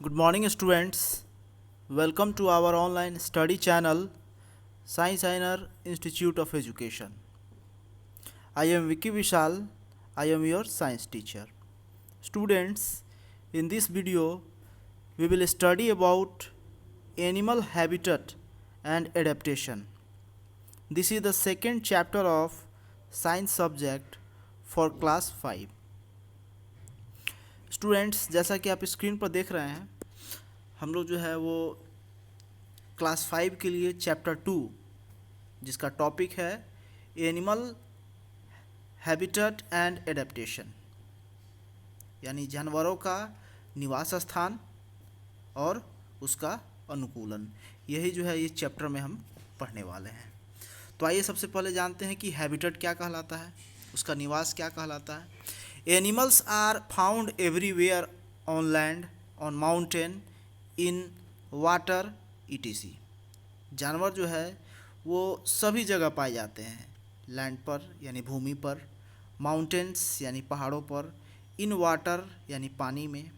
Good morning, students. Welcome to our online study channel, ScienceIner Institute of Education. I am Vicky Vishal. I am your science teacher. Students, in this video, we will study about animal habitat and adaptation. This is the second chapter of science subject for class 5. Students, जैसा कि आप screen पर देख रहे हैं, हम लोग जो है वो क्लास 5 के लिए चैप्टर 2, जिसका टॉपिक है एनिमल हैबिटेट एंड एडेप्टेशन, यानी जानवरों का निवास स्थान और उसका अनुकूलन, यही जो है ये चैप्टर में हम पढ़ने वाले हैं। तो आइए सबसे पहले जानते हैं कि हैबिटेट क्या कहलाता है, उसका निवास क्या कहलाता है। Animals are found everywhere on land, on mountain, in water etc। जानवर जो है वो सभी जगह पाए जाते हैं, लैंड पर यानी भूमि पर, माउंटेन्स यानी पहाड़ों पर, इन वाटर यानी पानी में।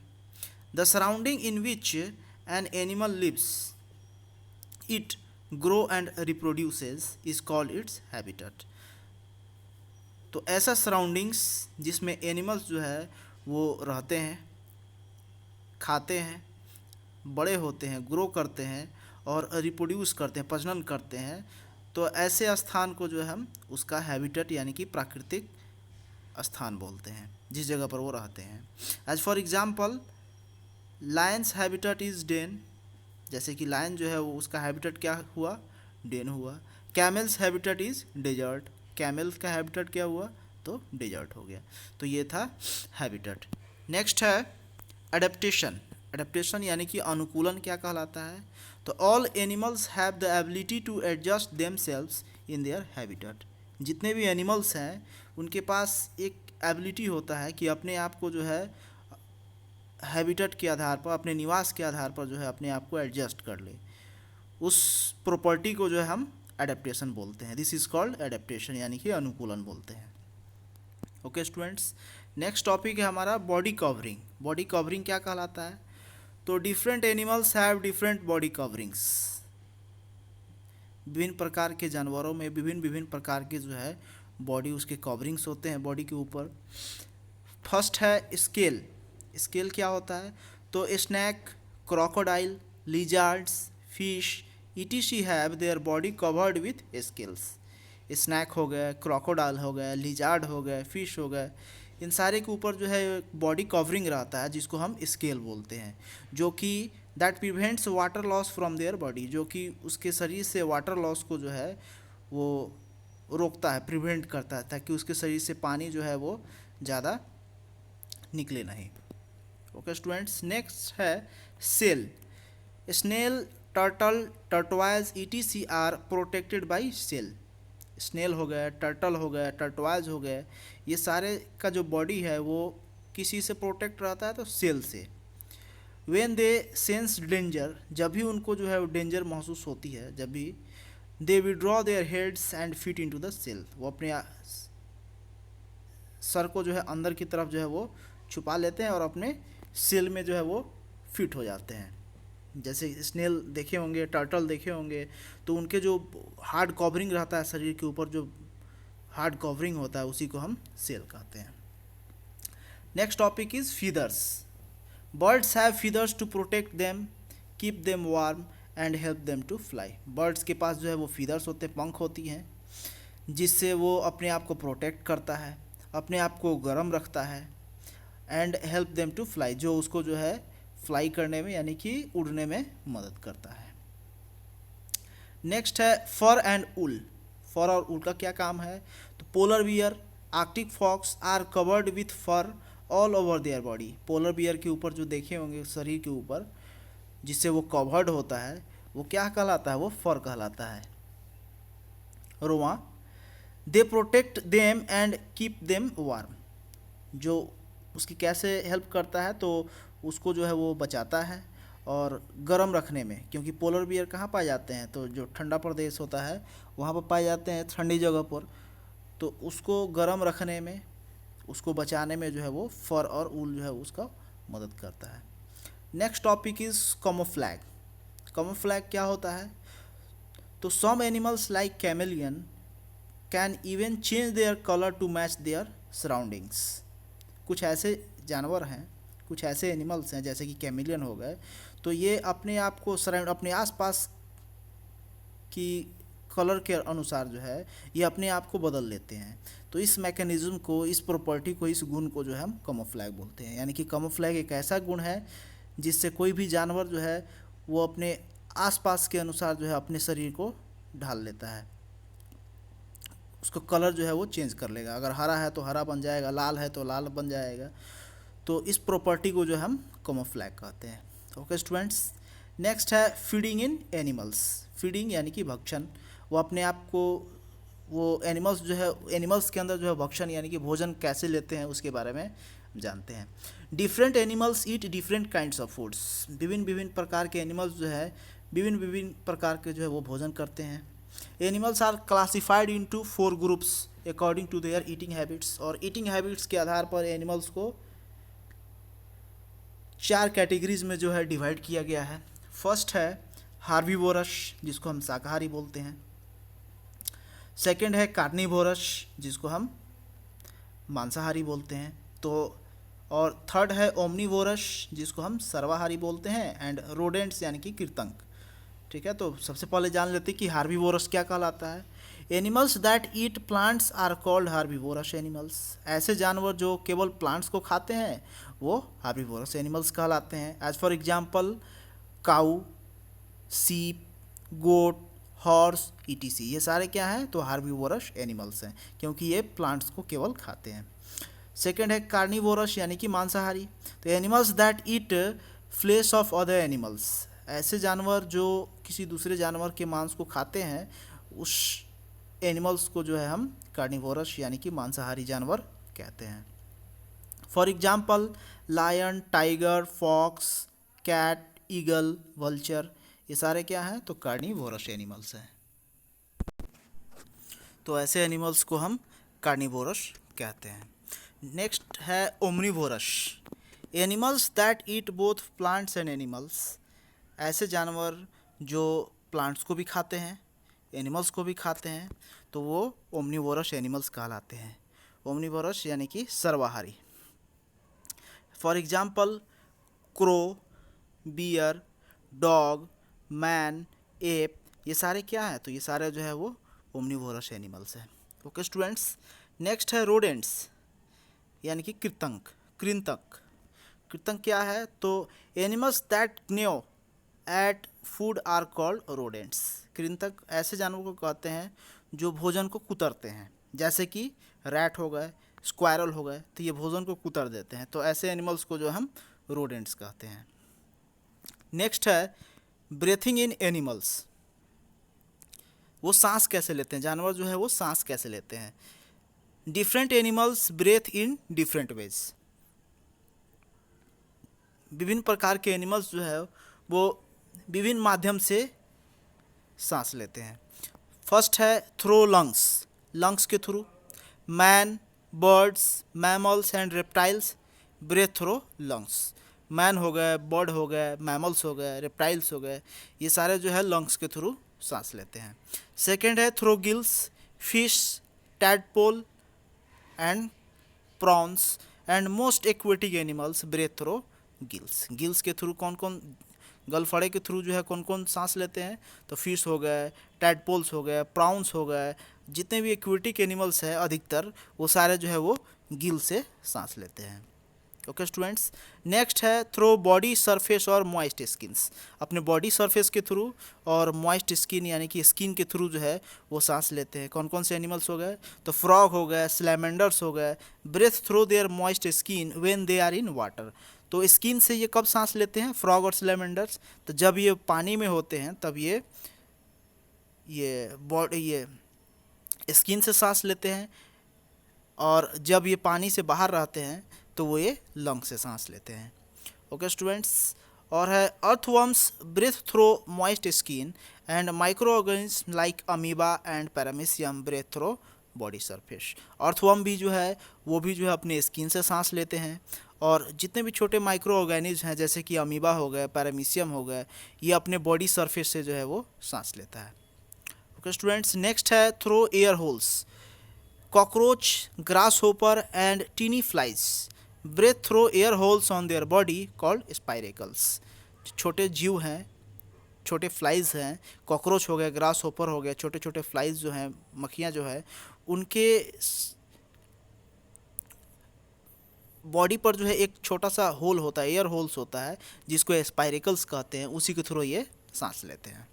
The surrounding in which an animal lives, it grow and reproduces is called its habitat. तो ऐसा सराउंडिंग्स जिसमें एनिमल्स जो है वो रहते हैं, खाते हैं, बड़े होते हैं, ग्रो करते हैं और रिप्रोड्यूस करते हैं, प्रजनन करते हैं, तो ऐसे स्थान को जो है हम उसका हैबिटेट यानी कि प्राकृतिक स्थान बोलते हैं, जिस जगह पर वो रहते हैं। As for example, lions habitat is den, जैसे कि लायन जो है वो उसका हैबिटेट क्या हुआ, डेन हुआ। Camels habitat is desert, camel का हैबिटेट क्या हुआ, तो डेजर्ट हो गया। तो ये था हैबिटेट। नेक्स्ट है एडेप्टेशन। एडेप्टेशन यानी कि अनुकूलन क्या कहलाता है। तो all animals have the ability to adjust themselves in their habitat. जितने भी एनिमल्स हैं उनके पास एक एबिलिटी होता है कि अपने आप को जो है हैबिटेट के आधार पर, अपने निवास के आधार पर जो है अपने आप को एडजस्ट कर ले। उस प्रॉपर्टी को जो है हम एडेप्टेशन बोलते हैं। दिस इज़ कॉल्ड एडेप्टेशन, यानी कि अनुकूलन बोलते हैं। ओके स्टूडेंट्स, नेक्स्ट टॉपिक है हमारा बॉडी कवरिंग। बॉडी कवरिंग क्या कहलाता है। तो different animals have different body coverings. विभिन्न प्रकार के जानवरों में विभिन्न प्रकार के जो है बॉडी, उसके कवरिंग्स होते हैं बॉडी के ऊपर। फर्स्ट है स्केल। स्केल क्या होता है। तो snake, crocodile, lizards, fish etc have their body covered with scales. Snake हो गए, क्रोकोडाइल हो गए, लिजार्ड हो गए, फिश हो गए, इन सारे के ऊपर जो है बॉडी कवरिंग रहता है, जिसको हम स्केल बोलते हैं, जो कि that prevents water loss from their body, जो कि उसके शरीर से वाटर लॉस को जो है वो रोकता है, प्रिवेंट करता है, ताकि उसके शरीर से पानी जो है वो ज़्यादा निकले नहीं। ओके स्टूडेंट्स, नेक्स्ट है shell. Snail, turtle, tortoise etc are protected by shell. Snail हो गए, टर्टल हो गए, टर्टवाइज हो गए, ये सारे का जो बॉडी है वो किसी से प्रोटेक्ट रहता है, तो सेल से। व्हेन दे सेंस डेंजर, जब भी उनको जो है डेंजर महसूस होती है, जब भी they withdraw their heads and feet into the shell, वो अपने सर को जो है अंदर की तरफ जो है वो छुपा लेते हैं और अपने सेल में जो है वो फिट हो जाते हैं। जैसे स्नेल देखे होंगे, टर्टल देखे होंगे, तो उनके जो हार्ड कवरिंग रहता है शरीर के ऊपर, जो हार्ड कवरिंग होता है, उसी को हम सेल कहते हैं। Next topic is feathers. Birds have feathers to protect them, keep them warm and help them to fly. Birds के पास जो है वो फीदर्स होते हैं, पंख होती हैं, जिससे वो अपने आप को प्रोटेक्ट करता है, अपने आप को गर्म रखता है, and help them to fly, जो उसको जो है फ्लाई करने में यानी कि उड़ने में मदद करता है। नेक्स्ट है फर एंड उल। फर और उल का क्या काम है। तो polar bear, arctic fox are covered with fur all over their body. Polar bear के ऊपर जो देखे होंगे शरीर के ऊपर जिससे वो कवर्ड होता है, वो क्या कहलाता है, वो फर कहलाता है, रोआ। They protect them and keep them warm, जो उसकी कैसे हेल्प करता है, तो उसको जो है वो बचाता है और गर्म रखने में, क्योंकि पोलर बियर कहाँ पाए जाते हैं, तो जो ठंडा प्रदेश होता है वहाँ पर पाए जाते हैं, ठंडी जगह पर, तो उसको गर्म रखने में, उसको बचाने में जो है वो फर और ऊल जो है उसका मदद करता है। Next topic is camouflage. Camouflage क्या होता है? तो some animals like chameleon can even change their colour to match their surroundings. कुछ ऐसे जानवर हैं, कुछ ऐसे एनिमल्स हैं जैसे कि कैमेलियन हो गए, तो ये अपने आप को सराउंड अपने आसपास की कलर के अनुसार जो है ये अपने आप को बदल लेते हैं। तो इस मैकेनिज्म को, इस प्रॉपर्टी को, इस गुण को जो है हम कैमोफ्लैग बोलते हैं। यानी कि कैमोफ्लैग एक ऐसा गुण है जिससे कोई भी जानवर जो है वो अपने आसपास के अनुसार जो है अपने शरीर को ढाल लेता है, उसको कलर जो है वो चेंज कर लेगा। अगर हरा है तो हरा बन जाएगा, लाल है तो लाल बन जाएगा। तो इस प्रॉपर्टी को जो हम कैमोफ्लैग कहते हैं। ओके स्टूडेंट्स, नेक्स्ट है फीडिंग इन एनिमल्स। फीडिंग यानी कि भक्षण। वो अपने आप को, वो एनिमल्स जो है, एनिमल्स के अंदर जो है भक्षण यानी कि भोजन कैसे लेते हैं उसके बारे में जानते हैं। Different animals eat different kinds of foods. विभिन्न विभिन्न प्रकार के एनिमल्स जो है विभिन्न विभिन्न प्रकार के जो है वो भोजन करते हैं। Animals are classified into 4 groups according to their eating habits. और ईटिंग हैबिट्स के आधार पर एनिमल्स को 4 कैटेगरीज में जो है डिवाइड किया गया है। फर्स्ट है हार्बीवोरस, जिसको हम शाकाहारी बोलते हैं। सेकंड है कार्निवोरस, जिसको हम मांसाहारी बोलते हैं। तो और थर्ड है ओमनीवोरस, जिसको हम सर्वाहारी बोलते हैं। एंड रोडेंट्स यानी कि कृंतक। ठीक है, तो सबसे पहले जान लेते हैं कि हार्बीवोरस क्या कहलाता है। Animals that eat plants are called herbivorous animals. ऐसे जानवर जो केवल प्लांट्स को खाते हैं वो हार्बीवोरस एनिमल्स कहलाते हैं। एज फॉर एग्जांपल काऊ, सीप, गोट, हॉर्स, ईटीसी, ये सारे क्या हैं? तो हार्बीवोरस एनिमल्स हैं, क्योंकि ये प्लांट्स को केवल खाते हैं। सेकेंड है कार्निवोरस यानी कि मांसाहारी। तो animals that eat flesh of other animals. ऐसे जानवर जो किसी दूसरे जानवर के मांस को खाते हैं, उस एनिमल्स को जो है हम कार्निवोरस यानी कि मांसाहारी जानवर कहते हैं। For example lion, tiger, fox, cat, eagle, vulture, ये सारे क्या हैं? तो कार्निवोरस एनिमल्स हैं। तो ऐसे एनिमल्स को हम कार्निवोरस कहते हैं। नेक्स्ट है omnivorous. Animals that eat both plants and animals. ऐसे जानवर जो प्लांट्स को भी खाते हैं, एनिमल्स को भी खाते हैं, तो वो ओमनीवोरस एनिमल्स कहलाते हैं। ओमनीवोरस यानी कि सर्वाहारी। For example crow, bear, dog, man, ape, ये सारे क्या हैं? तो ये सारे जो है वो ओमनीवोरस एनिमल्स हैं। ओके स्टूडेंट्स, नेक्स्ट है रोडेंट्स यानी कि कृंतक। कृंतक क्या है? तो animals that gnäw at food are called rodents. कृंतक ऐसे जानवर को कहते हैं जो भोजन को कुतरते हैं, जैसे कि रैट हो गए, स्क्वायरल हो गए, तो ये भोजन को कुतर देते हैं। तो ऐसे एनिमल्स को जो हम रोडेंट्स कहते हैं। नेक्स्ट है ब्रीथिंग इन एनिमल्स। वो सांस कैसे लेते हैं? जानवर जो है वो सांस कैसे लेते हैं? Different animals breathe in different ways. विभिन्न प्रकार के एनिमल्स जो है वो विभिन्न माध्यम से सांस लेते हैं। फर्स्ट है थ्रो लंग्स, लंग्स के through. Man, birds, mammals and reptiles breathe through lungs. Man हो गए, बर्ड हो गए, मैमल्स हो गए, रेप्टाइल्स हो गए, ये सारे जो है लंग्स के थ्रू सांस लेते हैं। सेकेंड है through gills. Fish, tadpole and prawns and most aquatic animals breathe through gills. Gills के थ्रू कौन कौन, गलफड़े के थ्रू जो है कौन कौन सांस लेते हैं? तो फिश हो गए, टैडपोल्स हो गए, प्राउंस हो गए, जितने भी एक्वेटिक एनिमल्स हैं अधिकतर वो सारे जो है वो गिल से सांस लेते हैं। ओके स्टूडेंट्स, नेक्स्ट है थ्रो बॉडी सरफेस और मॉइस्ट स्किन्स। अपने बॉडी सरफेस के थ्रू और मॉइस्ट स्किन यानी कि स्किन के थ्रू जो है वो सांस लेते हैं। कौन कौन से एनिमल्स हो गए? तो फ्रॉग हो गए, स्लैमेंडर्स हो गए, breathe through their moist skin when they are in water. तो स्किन से ये कब सांस लेते हैं, फ्रॉग और स्लैमेंडर्स? तो जब ये पानी में होते हैं तब ये स्किन से सांस लेते हैं, और जब ये पानी से बाहर रहते हैं तो वो ये लंग से सांस लेते हैं। ओके स्टूडेंट्स, और है earthworms breathe through moist skin and micro organism like amoeba and paramecium breathe through body surface. Earthworm भी जो है वो भी जो है अपने स्किन से सांस लेते हैं, और जितने भी छोटे माइक्रो ऑर्गेनिज्म हैं जैसे कि अमीबा हो गए, पैरामीशियम हो गए, ये अपने बॉडी सरफेस से जो है वो सांस लेता है। ओके स्टूडेंट्स, नेक्स्ट है through air holes. Cockroach, grasshopper and tiny flies breathe through air holes on their body called spiracles. छोटे जीव हैं, छोटे फ्लाइज हैं, कॉकरोच हो गए, ग्रास होपर हो गए, छोटे छोटे फ्लाइज जो हैं, मक्खियाँ जो है, उनके बॉडी पर जो है एक छोटा सा होल होता है, एयर होल्स होता है, जिसको स्पाइरेकल्स कहते हैं, उसी के थ्रू ये सांस लेते हैं।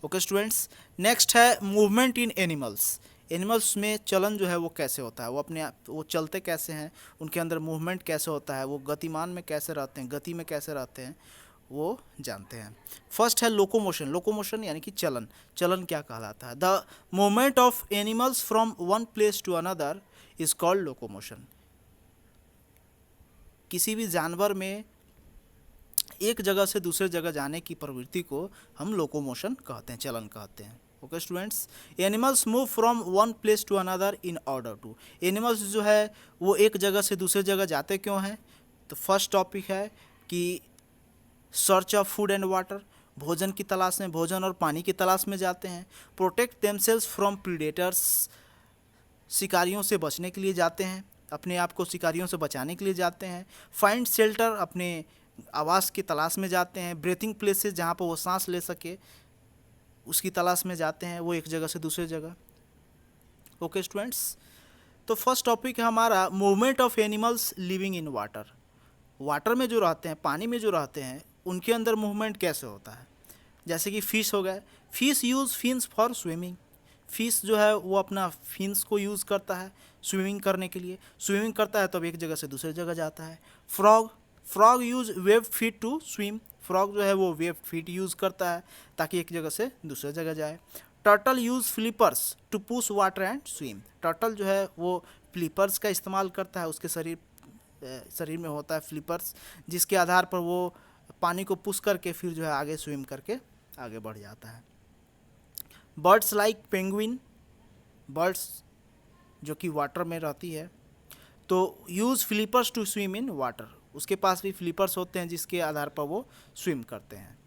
ओके स्टूडेंट्स, नेक्स्ट है मूवमेंट इन एनिमल्स। एनिमल्स में चलन जो है वो कैसे होता है, वो अपने आप वो चलते कैसे हैं, उनके अंदर मूवमेंट कैसे होता है, वो गतिमान में कैसे रहते हैं, गति में कैसे रहते हैं, वो जानते हैं। फर्स्ट है लोकोमोशन। लोकोमोशन यानी कि चलन। चलन क्या कहलाता है? The movement of animals from one place to another is called locomotion. किसी भी जानवर में एक जगह से दूसरे जगह जाने की प्रवृत्ति को हम लोकोमोशन कहते हैं, चलन कहते हैं। Okay students, animals move from one place to another in order to. Animals जो है वो एक जगह से दूसरे जगह जाते क्यों हैं? तो फर्स्ट टॉपिक है कि search of food and water, भोजन की तलाश में, भोजन और पानी की तलाश में जाते हैं। प्रोटेक्ट देमसेल्स फ्रॉम प्रीडेटर्स, शिकारियों से बचने के लिए जाते हैं, अपने आप को शिकारियों से बचाने के लिए जाते हैं। फाइंड शेल्टर, अपने आवास की तलाश में जाते हैं। ब्रीथिंग प्लेसेस, जहाँ पर वो सांस ले सके, उसकी तलाश में जाते हैं, वो एक जगह से दूसरे जगह। ओके स्टूडेंट्स, तो फर्स्ट टॉपिक है हमारा movement of animals living in water. Water में जो रहते हैं, पानी में जो रहते हैं, उनके अंदर मूवमेंट कैसे होता है। जैसे कि फिश हो गए, fish use fins for swimming. Fish जो है वो अपना फिन्स को यूज़ करता है स्विमिंग करने के लिए। स्विमिंग करता है तब एक जगह से दूसरी जगह जाता है। Frog use web feet to swim. Frog जो है वो वेब फीट यूज़ करता है ताकि एक जगह से दूसरे जगह जाए। Turtle use flippers to push water and swim. Turtle जो है वो फ्लिपर्स का इस्तेमाल करता है, उसके शरीर में होता है फ्लिपर्स, जिसके आधार पर वो पानी को पुश करके फिर जो है आगे स्विम करके आगे बढ़ जाता है। बर्ड्स लाइक पेंगुइन, बर्ड्स जो कि वाटर में रहती है, तो use flippers to swim in water. उसके पास भी फ्लिपर्स होते हैं जिसके आधार पर वो स्विम करते हैं।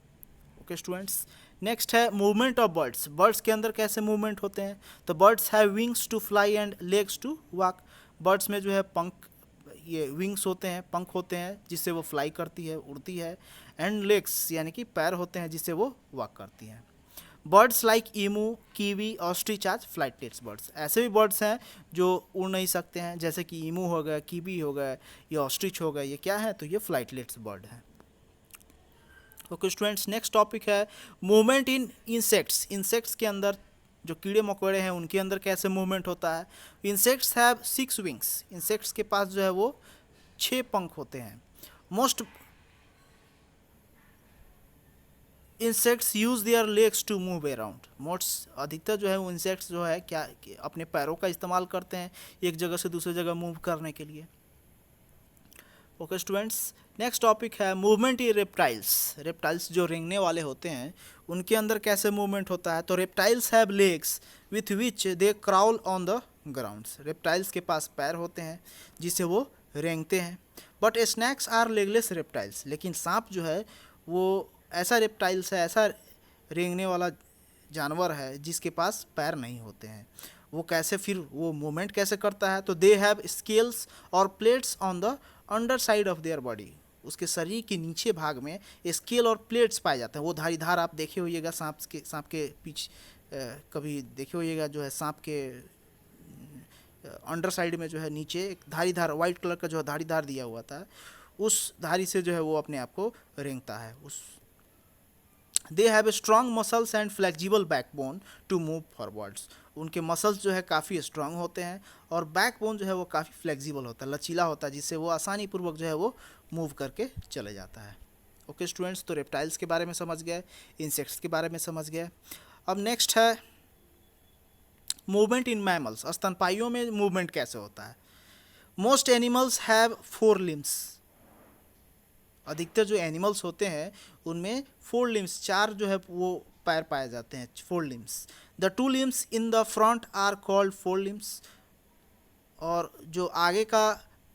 ओके स्टूडेंट्स, नेक्स्ट है मूवमेंट ऑफ बर्ड्स। बर्ड्स के अंदर कैसे मूवमेंट होते हैं? तो birds have wings to fly and legs to walk. Birds में जो है पंख, ये विंग्स होते हैं, पंख होते हैं जिससे वो फ्लाई करती है, उड़ती है, एंड लेग्स यानी कि पैर होते हैं जिससे वो वॉक करती हैं। बर्ड्स लाइक ईमू, कीवी, ऑस्ट्रिच आज फ्लाइटलेट्स बर्ड्स। ऐसे भी बर्ड्स हैं जो उड़ नहीं सकते हैं, जैसे कि ईमू हो गया, कीवी हो गया, ये ऑस्ट्रिच हो गया, ये क्या है? तो ये फ्लाइटलेट्स बर्ड है। ओके स्टूडेंट्स, नेक्स्ट टॉपिक है मूवमेंट इन इंसेक्ट्स। इंसेक्ट्स के अंदर जो कीड़े मकोड़े हैं उनके अंदर कैसे मूवमेंट होता है? Insects have 6 wings. इंसेक्ट्स के पास जो है वो 6 पंख होते हैं। Most insects use their legs to move around. Most अधिकतर जो है वो इंसेक्ट्स जो है क्या अपने पैरों का इस्तेमाल करते हैं एक जगह से दूसरी जगह मूव करने के लिए। ओके स्टूडेंट्स, नेक्स्ट टॉपिक है मूवमेंट इन रेप्टाइल्स। रेप्टाइल्स जो रेंगने वाले होते हैं उनके अंदर कैसे मूवमेंट होता है? तो reptiles have legs with which they crawl on the grounds. Reptiles के पास पैर होते हैं जिससे वो रेंगते हैं। But snakes are legless reptiles. लेकिन सांप जो है वो ऐसा रेप्टाइल्स है, ऐसा रेंगने वाला जानवर है जिसके पास पैर नहीं होते हैं। वो कैसे फिर वो मूवमेंट कैसे करता है? तो दे हैव स्केल्स और plates on the under side of their body. उसके शरीर के नीचे भाग में स्केल और प्लेट्स पाए जाते हैं। वो धारीधार आप देखे होइएगा सांप के पीछे कभी देखे होइएगा, जो है सांप के अंडर साइड में जो है नीचे एक धारीधार वाइट कलर का जो है धारीधार दिया हुआ था, उस धारी से जो है वो अपने आप को रेंगता है। They have a strong muscles and flexible backbone to move forwards. उनके मसल्स जो है काफ़ी स्ट्रांग होते हैं और बैकबोन जो है वो काफ़ी फ्लेक्सिबल होता है, लचीला होता है, जिससे वो आसानी पूर्वक जो है वो मूव करके चले जाता है। ओके स्टूडेंट्स, तो रेप्टाइल्स के बारे में समझ गए, इंसेक्ट्स के बारे में समझ गए। अब नेक्स्ट है मूवमेंट इन मैमल्स। स्तनपाइयों में मूवमेंट कैसे होता है? Most animals have 4 limbs. अधिकतर जो एनिमल्स होते हैं उनमें 4 लिम्स, 4 जो है वो पैर पाए जाते हैं, 4 limbs. The 2 limbs in the front are called 4 limbs. और जो आगे का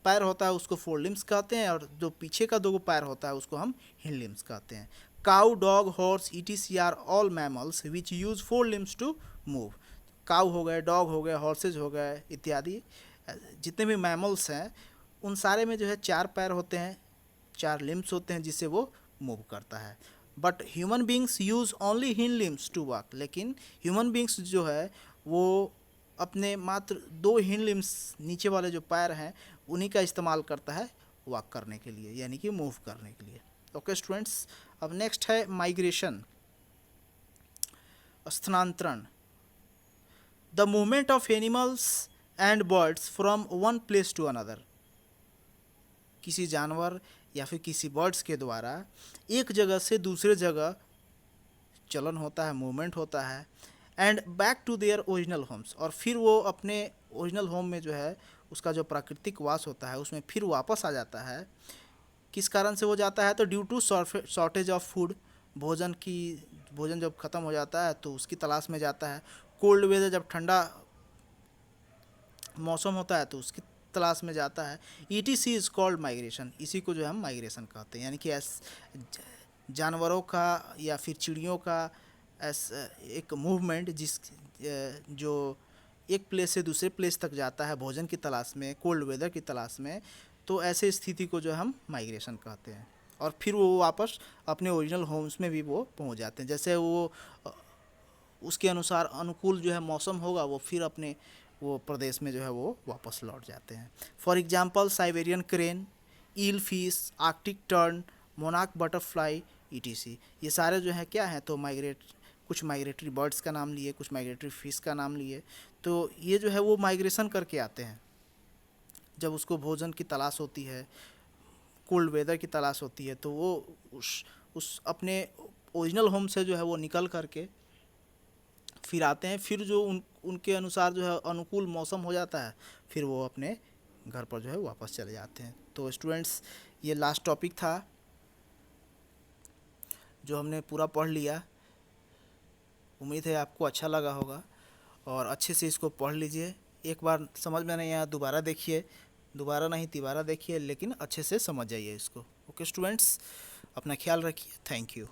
पैर होता है उसको 4 लिम्स कहते हैं, और जो पीछे का 2 पैर होता है उसको हम हिंड लिम्स कहते हैं। Cow, dog, horse, etc are all mammals which use 4 limbs to move. Cow हो गए, डॉग हो गए, हॉर्सेज हो गए इत्यादि, जितने भी मैमल्स हैं उन सारे में जो है 4 पैर होते हैं, 4 लिम्स होते हैं जिससे वो मूव करता है। But human beings use only hind limbs to walk. लेकिन ह्यूमन बींग्स जो है वो अपने मात्र 2 हिंड लिम्स, नीचे वाले जो पैर हैं उन्हीं का इस्तेमाल करता है वॉक करने के लिए, यानी कि मूव करने के लिए। ओके स्टूडेंट्स, अब नेक्स्ट है माइग्रेशन, स्थानांतरण। The movement of animals and birds from one place to another. किसी जानवर या फिर किसी बर्ड्स के द्वारा एक जगह से दूसरे जगह चलन होता है, मूवमेंट होता है। And back to their original homes, और फिर वो अपने ओरिजिनल होम में जो है उसका जो प्राकृतिक वास होता है उसमें फिर वापस आ जाता है। किस कारण से वो जाता है? तो due to shortage of food, भोजन जब ख़त्म हो जाता है तो उसकी तलाश में जाता है। कोल्ड वेदर, जब ठंडा मौसम होता है तो उसकी तलाश में जाता है। ETC is called migration. इसी को जो है हम माइग्रेशन कहते हैं, यानी कि जानवरों का या फिर चिड़ियों का एक मूवमेंट जो एक प्लेस से दूसरे प्लेस तक जाता है भोजन की तलाश में, कोल्ड वेदर की तलाश में, तो ऐसे स्थिति को जो हम माइग्रेशन कहते हैं। और फिर वो वापस अपने ओरिजिनल होम्स में भी वो पहुंच जाते हैं। जैसे वो उसके अनुसार अनुकूल जो है मौसम होगा वो फिर अपने वो प्रदेश में जो है वो वापस लौट जाते हैं। For example Siberian crane, eel fish, arctic tern, मोनाक बटरफ्लाई, ETC। ये सारे जो हैं क्या हैं? तो कुछ माइग्रेटरी बर्ड्स का नाम लिए, कुछ माइग्रेटरी फिश का नाम लिए। तो ये जो है वो माइग्रेशन करके आते हैं जब उसको भोजन की तलाश होती है, कोल्ड वेदर की तलाश होती है, तो वो उस अपने ओरिजिनल होम से जो है वो निकल करके फिर आते हैं। फिर जो उनके अनुसार जो है अनुकूल मौसम हो जाता है, फिर वो अपने घर पर जो है वापस चले जाते हैं। तो स्टूडेंट्स, ये लास्ट टॉपिक था जो हमने पूरा पढ़ लिया। उम्मीद है आपको अच्छा लगा होगा और अच्छे से इसको पढ़ लीजिए। एक बार समझ में नहीं आया दोबारा देखिए, दोबारा नहीं तिबारा देखिए, लेकिन अच्छे से समझ जाइए इसको। ओके स्टूडेंट्स, अपना ख्याल रखिए। Thank you.